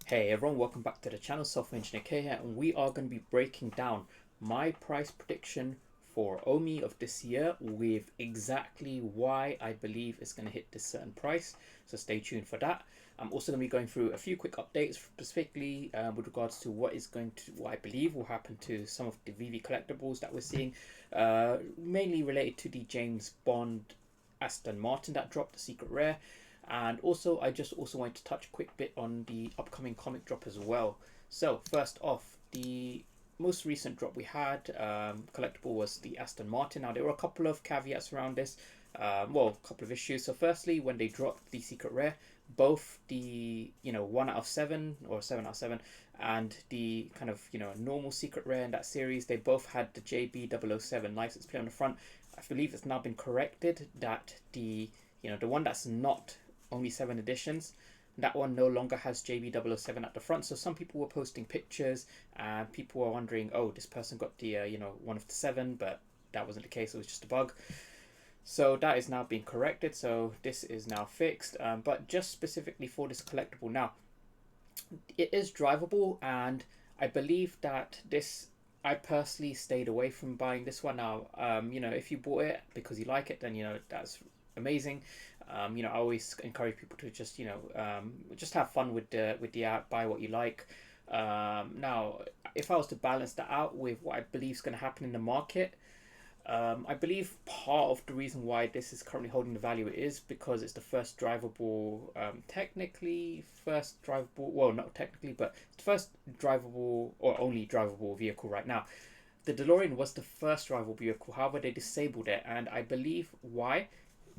Hey everyone, welcome back to the channel. Software Engineer K here, and we are going to be breaking down my price prediction for OMI of this year with exactly why I believe it's going to hit this certain price. So stay tuned for that. I'm also going to be going through a few quick updates, specifically with regards to what I believe will happen to some of the VeVe collectibles that we're seeing, mainly related to the James Bond Aston Martin that dropped, the secret rare. And also, I just also wanted to touch a quick bit on the upcoming comic drop as well. So first off, the most recent drop we had, collectible, was the Aston Martin. Now there were a couple of caveats around this, well, a couple of issues. So firstly, when they dropped the secret rare, both the 1 out of 7 or 7 out of 7 and the kind of normal secret rare in that series, they both had the JB007 license plate on the front. I believe it's now been corrected that the one that's not only 7 editions, that one no longer has JB007 at the front. So some people were posting pictures and people were wondering, oh, this person got the one of the 7, but that wasn't the case. It was just a bug. So that is now being corrected, so this is now fixed. But just specifically for this collectible, now it is drivable, and I believe that I personally stayed away from buying this one. Now if you bought it because you like it, then that's amazing. I always encourage people to just have fun with the app, buy what you like. Now, if I was to balance that out with what I believe is going to happen in the market, I believe part of the reason why this is currently holding the value is because it's the first drivable, well, not technically, but it's the first drivable or only drivable vehicle right now. The Delorean was the first drivable vehicle, however, they disabled it, and I believe why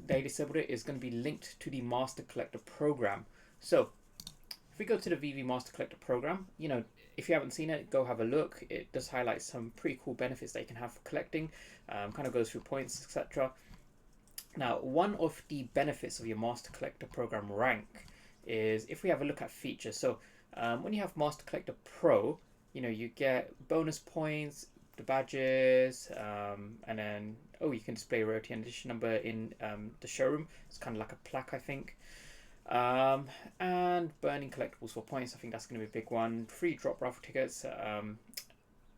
they disabled it is going to be linked to the Master Collector program. So if we go to the VeVe Master Collector program, if you haven't seen it, go have a look. It does highlight some pretty cool benefits that you can have for collecting, kind of goes through points, etc. Now, one of the benefits of your Master Collector program rank is if we have a look at features. So when you have Master Collector Pro, you get bonus points, the badges, and then you can display rarity and edition number in the showroom. It's kind of like a plaque, I think. And burning collectibles for points, I think that's going to be a big one. Free drop raffle tickets.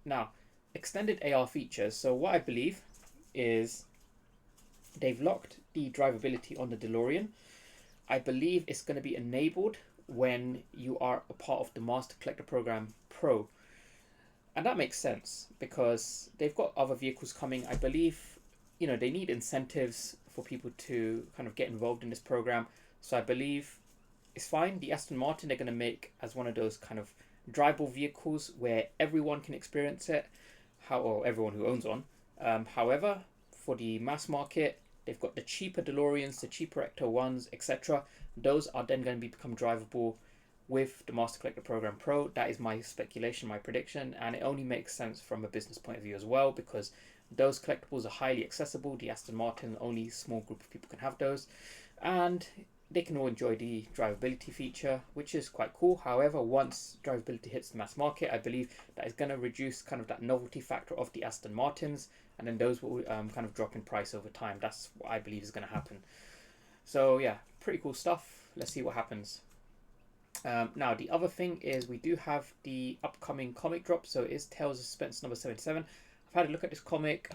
Now, extended AR features. So what I believe is they've locked the drivability on the Delorean. I believe it's going to be enabled when you are a part of the Master Collector Program Pro. And that makes sense because they've got other vehicles coming. I believe, they need incentives for people to kind of get involved in this program. So I believe it's fine. The Aston Martin, they're going to make as one of those kind of drivable vehicles where everyone can experience it, or everyone who owns one. However, for the mass market, they've got the cheaper DeLoreans, the cheaper Ecto ones, etc. Those are then going to become drivable with the Master Collector Program Pro. That is my speculation, my prediction, and it only makes sense from a business point of view as well, because those collectibles are highly accessible. The Aston Martin, only a small group of people can have those, and they can all enjoy the drivability feature, which is quite cool. However, once drivability hits the mass market, I believe that is going to reduce kind of that novelty factor of the Aston Martins, and then those will kind of drop in price over time. That's what I believe is going to happen. So yeah, pretty cool stuff. Let's see what happens. Now, the other thing is we do have the upcoming comic drop. So it is Tales of Suspense number 77. I've had a look at this comic.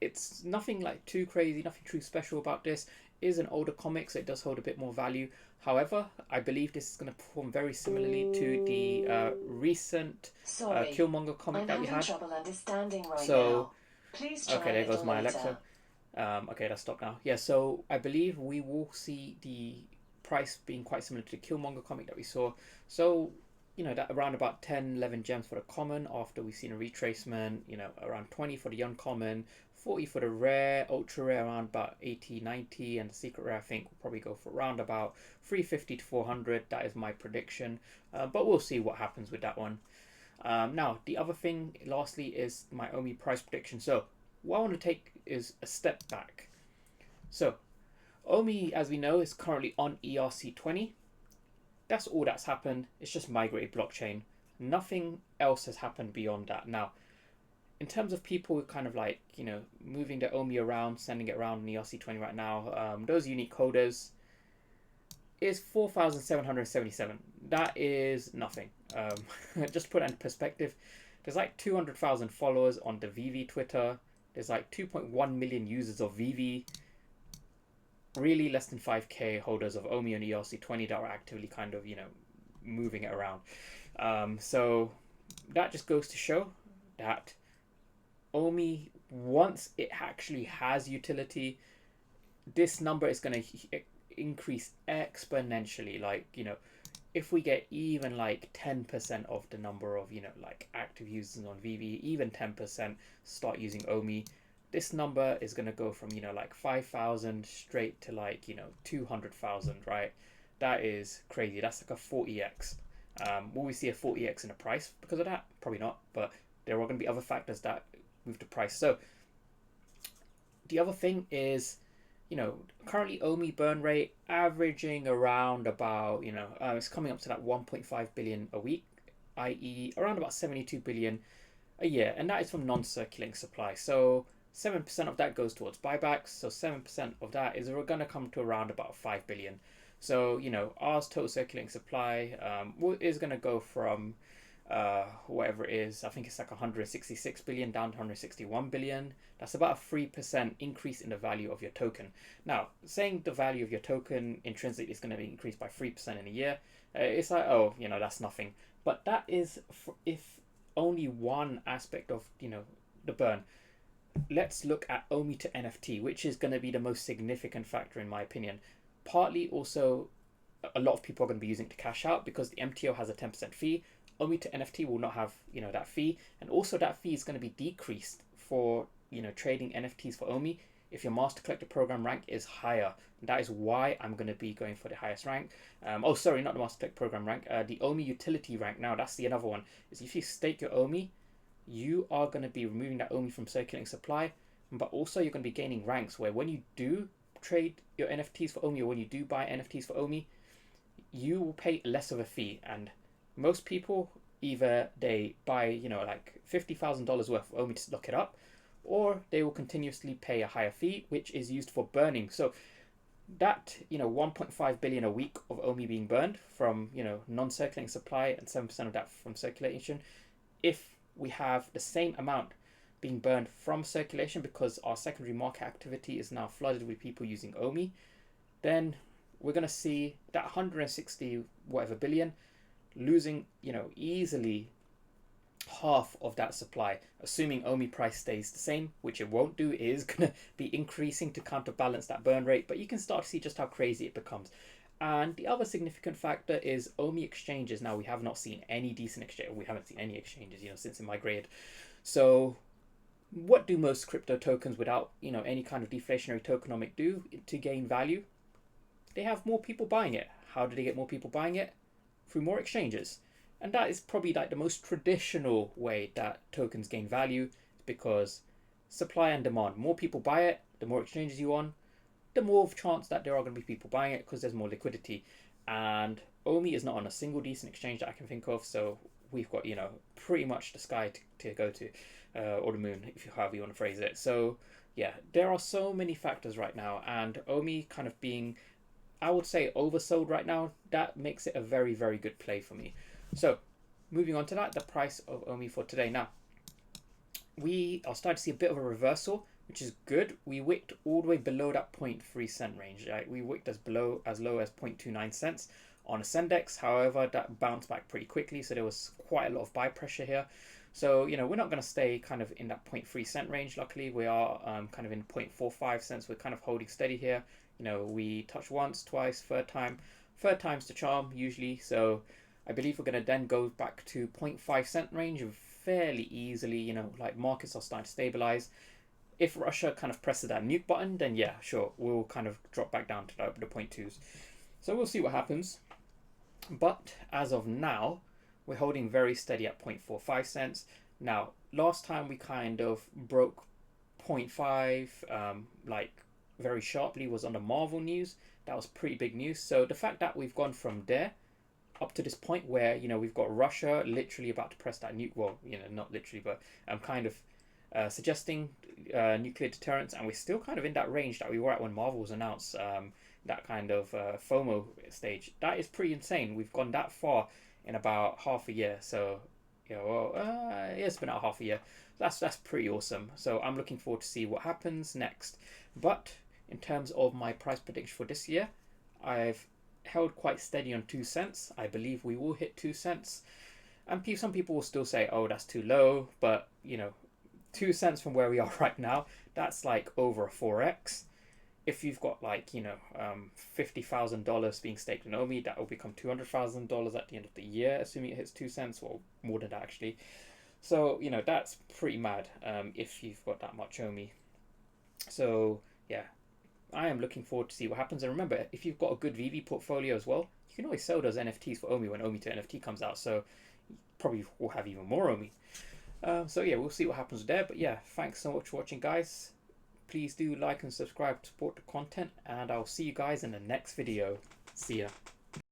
It's nothing like too crazy, nothing too special about this. It is an older comic, so it does hold a bit more value. However, I believe this is going to perform very similarly to the recent Killmonger comic that we had. Trouble understanding right so, now. Please try okay, there goes my later. Alexa. Okay, that's stopped now. Yeah, so I believe we will see the price being quite similar to the Killmonger comic that we saw. So, that around about 10, 11 gems for the common after we've seen a retracement, around 20 for the uncommon, 40 for the rare, ultra rare around about 80, 90, and the secret rare I think will probably go for around about 350 to 400. That is my prediction, but we'll see what happens with that one. Now, the other thing, lastly, is my OMI price prediction. So, what I want to take is a step back. So, OMI, as we know, is currently on ERC20. That's all that's happened. It's just migrated blockchain. Nothing else has happened beyond that. Now, in terms of people kind of like, moving their OMI around, sending it around in ERC20 right now, those unique coders is 4,777. that is nothing. Just to put it in perspective, there's like 200,000 followers on the VeVe Twitter. There's like 2.1 million users of VeVe. Really less than 5k holders of OMI and ERC20 that are actively kind of, moving it around. So that just goes to show that OMI, once it actually has utility, this number is going to increase exponentially. Like, if we get even like 10% of the number of, like active users on VeVe, even 10% start using OMI, this number is going to go from, like 5,000 straight to like, 200,000, right? That is crazy. That's like a 40x. Will we see a 40x in the price because of that? Probably not, but there are going to be other factors that move the price. So the other thing is, currently OMI burn rate averaging around about, it's coming up to that 1.5 billion a week, i.e. around about 72 billion a year. And that is from non-circulating supply. So 7% of that goes towards buybacks. So 7% of that is going to come to around about 5 billion. So, ours total circulating supply is going to go from whatever it is, I think it's like 166 billion down to 161 billion. That's about a 3% increase in the value of your token. Now, saying the value of your token intrinsically is going to be increased by 3% in a year, it's like, oh, that's nothing. But that is if only one aspect of, the burn. Let's look at OMI to NFT, which is going to be the most significant factor in my opinion. Partly also, a lot of people are going to be using it to cash out because the MTO has a 10% fee. OMI to NFT will not have, that fee. And also that fee is going to be decreased for, trading NFTs for OMI if your Master Collector Program rank is higher. And that is why I'm going to be going for the highest rank. Not the Master Collector Program rank, the OMI utility rank. Now, that's the another one. Is if you stake your OMI, you are going to be removing that OMI from circulating supply, but also you're going to be gaining ranks where when you do trade your NFTs for OMI or when you do buy NFTs for OMI, you will pay less of a fee. And most people, either they buy, like $50,000 worth of OMI to lock it up, or they will continuously pay a higher fee, which is used for burning. So that, 1.5 billion a week of OMI being burned from, non-circulating supply and 7% of that from circulation, if we have the same amount being burned from circulation because our secondary market activity is now flooded with people using OMI, then we're going to see that 160 whatever billion losing, easily half of that supply, assuming OMI price stays the same, which it won't do. It is going to be increasing to counterbalance that burn rate, but you can start to see just how crazy it becomes. And the other significant factor is OMI exchanges. Now, we have not seen any decent exchange. We haven't seen any exchanges, since it migrated. So what do most crypto tokens without, any kind of deflationary tokenomic do to gain value? They have more people buying it. How do they get more people buying it? Through more exchanges. And that is probably like the most traditional way that tokens gain value, because supply and demand. More people buy it, the more exchanges you on, the more of chance that there are going to be people buying it because there's more liquidity. And OMI is not on a single decent exchange that I can think of, so we've got, pretty much the sky to go to, or the moon, if you however you want to phrase it. So yeah, there are so many factors right now, and OMI kind of being, I would say, oversold right now, that makes it a very, very good play for me. So moving on to that, the price of OMI for today. Now, we are starting to see a bit of a reversal, which is good. We wicked all the way below that 0.3 cent range. Right? We wicked as low as 0.29 cents on a Sendex. However, that bounced back pretty quickly, so there was quite a lot of buy pressure here. So, we're not going to stay kind of in that 0.3 cent range. Luckily, we are kind of in 0.45 cents. We're kind of holding steady here. We touch once, twice, third time's the charm usually. So I believe we're going to then go back to 0.5 cent range fairly easily. Like markets are starting to stabilize. If Russia kind of presses that nuke button, then yeah, sure, we'll kind of drop back down to the 0.2s. So we'll see what happens. But as of now, we're holding very steady at 0.45 cents. Now, last time we kind of broke 0.5 like very sharply was on the Marvel news. That was pretty big news. So the fact that we've gone from there up to this point where, we've got Russia literally about to press that nuke, well, not literally, but kind of suggesting nuclear deterrence, and we're still kind of in that range that we were at when Marvel was announced. that kind of FOMO stage. That is pretty insane. We've gone that far in about half a year. So, it's been out half a year. That's pretty awesome. So I'm looking forward to see what happens next. But in terms of my price prediction for this year, I've held quite steady on 2 cents. I believe we will hit 2 cents. And some people will still say, oh, that's too low. But, 2 cents from where we are right now, that's like over a 4x. If you've got like, $50,000 being staked in OMI, that will become $200,000 at the end of the year, assuming it hits 2 cents, or more than that actually. So, that's pretty mad if you've got that much OMI. So, yeah, I am looking forward to see what happens. And remember, if you've got a good VeVe portfolio as well, you can always sell those NFTs for OMI when OMI to NFT comes out. So, you probably will have even more OMI. So yeah, we'll see what happens there. But yeah, thanks so much for watching, guys. Please do like and subscribe to support the content, and I'll see you guys in the next video. See ya.